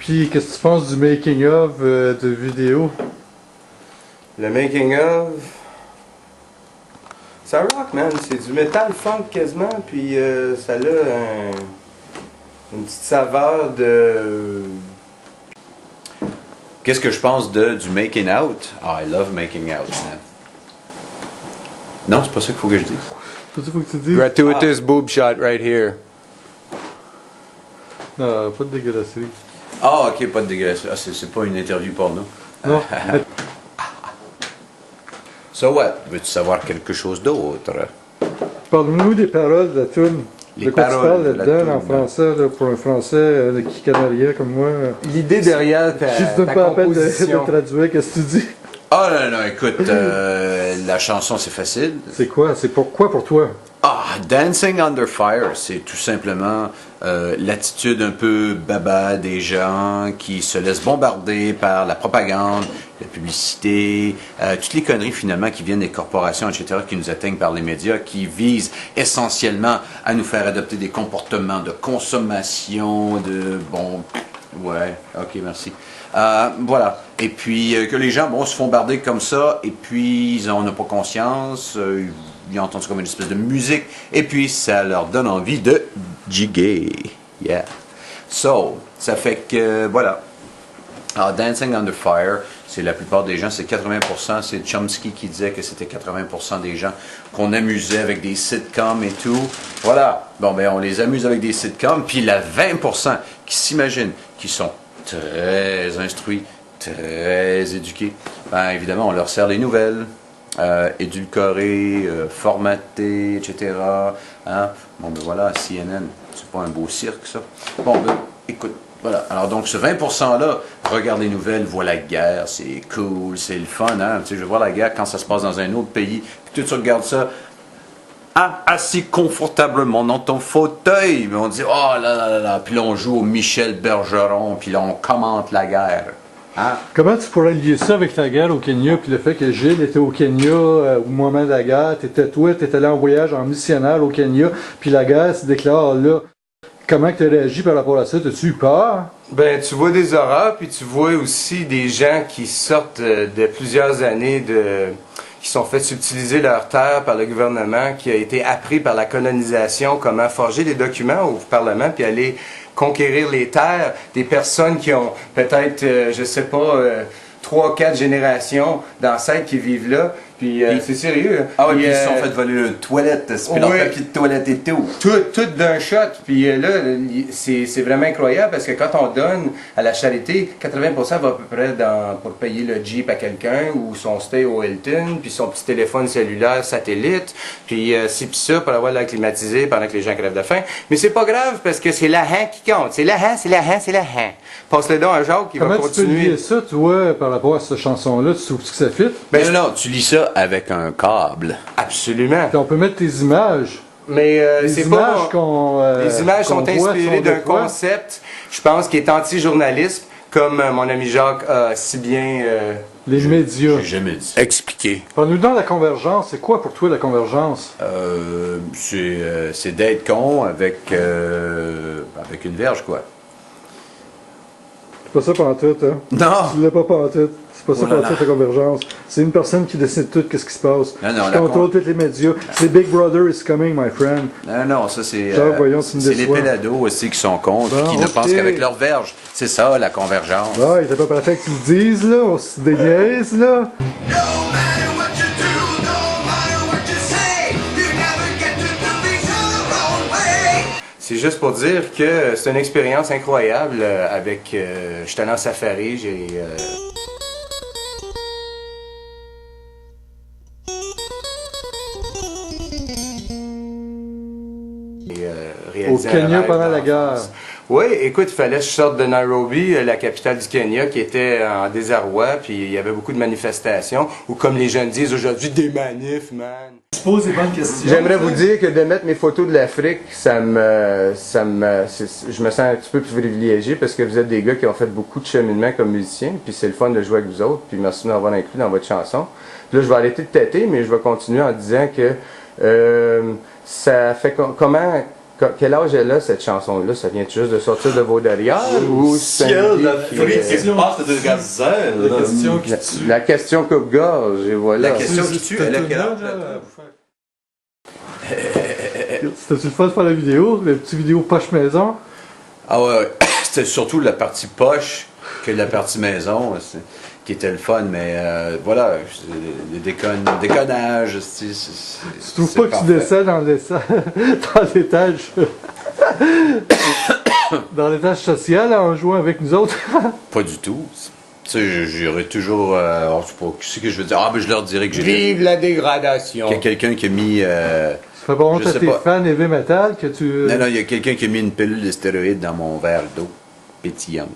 Puis, qu'est-ce que tu penses du making-of de vidéo? Le making-of... Ça rock, man. C'est du métal funk quasiment, puis ça a une petite saveur de... Qu'est-ce que je pense du making out? Ah, I love making out, man. Non, c'est pas ça qu'il faut que je dise. C'est ça qu'il faut que tu dises? Gratuitous boob shot right here. Non, pas de dégueulasserie. Ah, ok, pas de dégueulasse. Ah, c'est pas une interview porno. Non. So what? Veux-tu savoir quelque chose d'autre? Parle-nous des paroles de la tune. Les De quoi tu paroles parles de la là-dedans en toune. français, là, pour un français qui connaît rien comme moi? L'idée derrière Je te donne ta pas la peine de composition. traduire, qu'est-ce que tu dis? Ah non, écoute, la chanson c'est facile. C'est quoi? C'est pourquoi pour toi? Ah, Dancing Under Fire, c'est tout simplement l'attitude un peu baba des gens qui se laissent bombarder par la propagande, la publicité, toutes les conneries finalement qui viennent des corporations, etc., qui nous atteignent par les médias, qui visent essentiellement à nous faire adopter des comportements de consommation, ouais, ok, merci. Voilà. Et puis que les gens, se font barder comme ça, et puis ils n'en ont pas conscience, ils entendent ça comme une espèce de musique, et puis ça leur donne envie de jigger. Yeah. So, ça fait que, voilà. Alors, Dancing Under Fire, c'est la plupart des gens, c'est 80%, c'est Chomsky qui disait que c'était 80% des gens qu'on amusait avec des sitcoms et tout. Voilà. Bon, ben, on les amuse avec des sitcoms, puis la 20% qui s'imaginent, qui sont très instruits, très éduqués, ben, évidemment, on leur sert les nouvelles. Édulcoré, formaté, etc. Hein? Bon, ben voilà, CNN, c'est pas un beau cirque, ça. Bon, ben, écoute, voilà. Alors, donc, ce 20%-là, regarde les nouvelles, voit la guerre, c'est cool, c'est le fun, hein? Tu sais, je vois la guerre quand ça se passe dans un autre pays, puis tu regardes ça, assis confortablement dans ton fauteuil, mais on dit, oh là là là là, puis là, on joue au Michel Bergeron, puis là, on commente la guerre. Hein? Comment tu pourrais lier ça avec la guerre au Kenya, puis le fait que Gilles était au Kenya au moment de la guerre, toi, t'étais allé en voyage en missionnaire au Kenya, puis la guerre se déclare là. Comment tu as réagi par rapport à ça? T'as-tu eu peur? Ben, tu vois des horreurs, puis tu vois aussi des gens qui sortent de plusieurs années qui sont fait subtiliser leur terre par le gouvernement, qui a été appris par la colonisation, comment forger des documents au Parlement, puis aller conquérir les terres, des personnes qui ont peut-être, je sais pas, 3 ou 4 générations d'ancêtres qui vivent là. Puis c'est sérieux. Ah oui, puis ils se sont fait voler leur toilette, puis leur papier de toilette et tout. Tout d'un shot. Puis là, c'est vraiment incroyable parce que quand on donne à la charité, 80% va à peu près pour payer le Jeep à quelqu'un ou son stay au Hilton, puis son petit téléphone cellulaire satellite, puis ci puis ça pour avoir l'air climatisé pendant que les gens crèvent de faim. Mais c'est pas grave parce que c'est l'argent qui compte. C'est l'argent, c'est l'argent, c'est l'argent. Passe le don à Jacques qui va continuer. Comment tu peux lier ça, toi, par rapport à cette chanson-là? Tu trouves que ça fit? Ben non, tu lis ça avec un câble. Absolument. Puis on peut mettre tes images. Mais c'est pas... les images sont inspirées d'un concept, je pense, qui est anti-journalisme, comme mon ami Jacques a si bien... les médias. J'ai jamais dit. Expliqué. Parle-nous dans la convergence. C'est quoi pour toi la convergence? C'est d'être con avec une verge, quoi. C'est pas ça pantoute, hein? Non! Tu l'as pas pantoute. C'est pas ça pantoute la convergence. C'est une personne qui décide tout qu'est-ce qui se passe. Qui contrôle tous les médias. C'est Big Brother is coming, my friend. Non, ça c'est... c'est les pélados aussi qui sont cons, qui ne pensent qu'avec leur verge. C'est ça, la convergence. Ah, il était pas parfait que tu le dises, là. On se déniaise, là. C'est juste pour dire que c'est une expérience incroyable avec... je suis allé en safari, j'ai... Au Kenya pendant la guerre. Oui, écoute, il fallait que je sorte de Nairobi, la capitale du Kenya, qui était en désarroi, puis il y avait beaucoup de manifestations, ou comme les jeunes disent aujourd'hui, des manifs, man. Tu poses des bonnes questions. J'aimerais vous dire que de mettre mes photos de l'Afrique, je me sens un petit peu privilégié parce que vous êtes des gars qui ont fait beaucoup de cheminement comme musiciens, puis c'est le fun de jouer avec vous autres, puis merci de m'avoir inclus dans votre chanson. Puis là, je vais arrêter de têter, mais je vais continuer en disant que ça fait comment Quel âge elle a, cette chanson-là? Ça vient juste de sortir de vos derrières? Ou c'est un Ciel, beat la qui- frite qui se passe de gazelle. La question qui tue. La question coupe-gorge, et voilà. La question qui tue, elle a quel âge? C'était-tu le fun de faire la vidéo? La petite vidéo poche maison? Ah ouais, c'était surtout la partie poche que la partie maison qui était le fun, mais voilà, le déconnage, Tu trouves pas que tu descends dans l'étage dans l'étage social en jouant avec nous autres? Pas du tout. Tu sais, j'irais toujours. Alors, je sais pas, qu'est-ce que je veux dire? Ah, ben je leur dirais que j'ai. Vive la dégradation! Qu'il y a quelqu'un qui a mis. Ça fait pas honte Je à sais tes pas. fans heavy metal que tu... Non, non, il y a quelqu'un qui a mis une pilule de stéroïdes dans mon verre d'eau pétillante.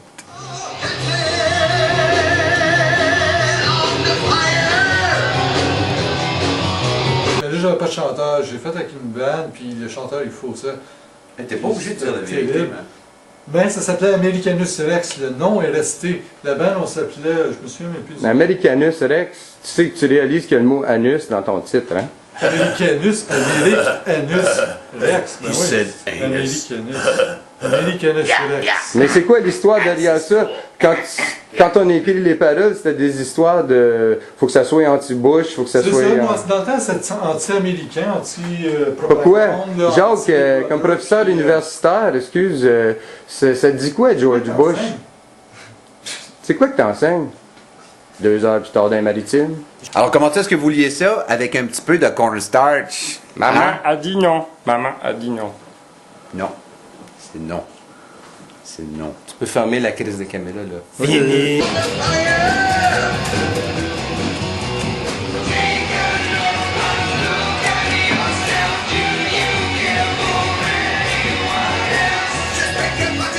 Mais là, j'avais pas de chanteur. J'ai fait avec une band, puis le chanteur, il faut ça. T'es pas obligé de dire la Terrible. vérité, man. Mais ça s'appelait Americanus Rex. Le nom est resté. La band, on s'appelait... Je me souviens même plus du nom. Americanus Rex, tu sais que tu réalises qu'il y a le mot anus dans ton titre, hein? Americanus Rex. Ben Il oui. said anus. Americanus Rex. Mais c'est quoi l'histoire derrière ça? Quand on écrit les paroles, c'était des histoires de... Faut que ça soit anti-Bush, faut que ça C'est soit... ça, moi, dans le temps, c'était anti-américain, Pourquoi? anti-propagande. Jacques, comme professeur universitaire, excuse, ça te dit quoi, George Bush? C'est quoi que t'enseignes? 2 heures plus tard dans les maritimes? Alors, comment est-ce que vous liez ça avec un petit peu de cornstarch? Maman Hein? a dit non. Maman a dit non. Non. C'est non. C'est non. Tu peux fermer la crise de caméra, là. Fini!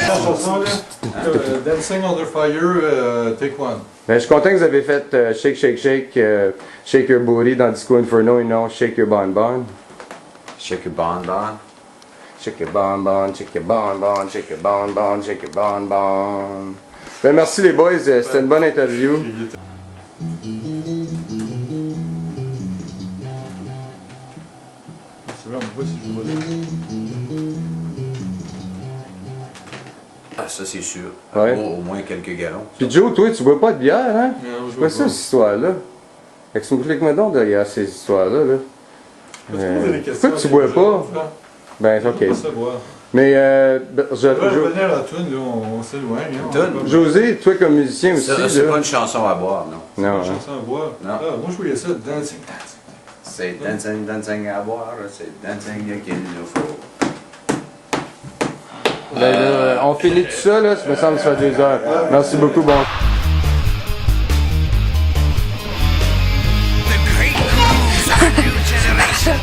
La chanson, là, Dancing Under Fire, Take One. Ben, je suis content que vous avez fait Shake, Shake, Shake, Shake Your Booty dans Disco Inferno et non Shake Your Bon Bon. Shake your bon bon. Shake your bon bon, shake your bon bon, shake your bon bon, shake your bon bon. Ben, merci les boys, c'était une bonne interview. C'est vrai, on voit si je vois là. Ah, ça, c'est sûr. Ouais. Au moins quelques gallons. Puis Joe, toi, tu bois pas de bière, hein? Non, je C'est vois quoi ça, pas. cette histoire-là? Explique-moi donc derrière ces histoires-là. Là. Pourquoi tu bois pas? Ben, Ok. ok. Mais, ben, On va revenir à la tune, là, on s'éloigne. Hein, Tune? José, toi comme musicien aussi, Ça, c'est là. pas une chanson à boire, non. Non, Une hein. chanson à boire. Non. Ah, moi, je voyais ça, dancing. C'est dancing, dancing à boire, c'est dancing qu'il nous faut. Ben, là, on finit tout ça, là, ça me semble que ça fait 2 heures. Merci beaucoup, bon. The great news, our new generation.